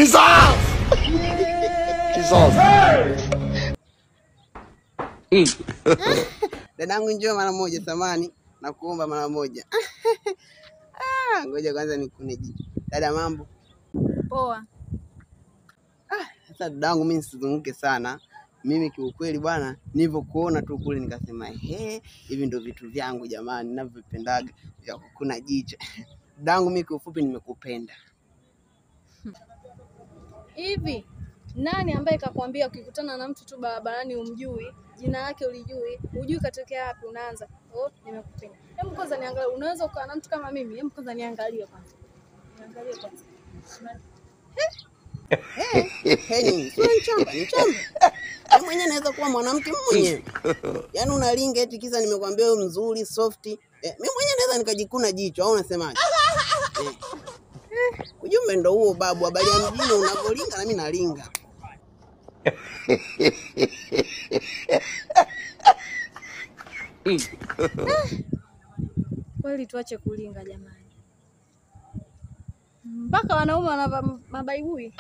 Jesus! Jesus! Dadangu njoo mara moja samani na kuomba mara moja. Ngoja kwanza nikune jicho. Dada mambo? Poa. Sasa dadangu mimi nisizunguke sana. Mimi kiukweli bwana nilivyokuona tu kule nikasema hivi ndio vitu vyangu jamani ninavyopendaga vya kukuna jicho. Dadangu mimi kiufupi nimekupenda. Hivi nani ambaye kakwambia ukikutana na mtu tu barabarani umjui, jina lake ulijui, hujui katokea wapi unaanza, nimekupenda. Hebu kwanza niangalie, unaweza ukawa na mtu kama mimi? Hebu kwanza niangalie kwanza. Niangalie kwanza. Ni chamba. Wewe mwenyewe unaweza kuwa mwanamke mwenyewe. Yaani unalinga eti kisa nimekwambia wewe mzuri, soft. Mimi mwenyewe naweza nikajikuna jicho au unasemaje? Ujumbe ndo huo babu, habari ya mjini unavolinga na mimi nalinga. Kweli tuache kulinga jamani. Mpaka wanaume wanavaa mabaibui.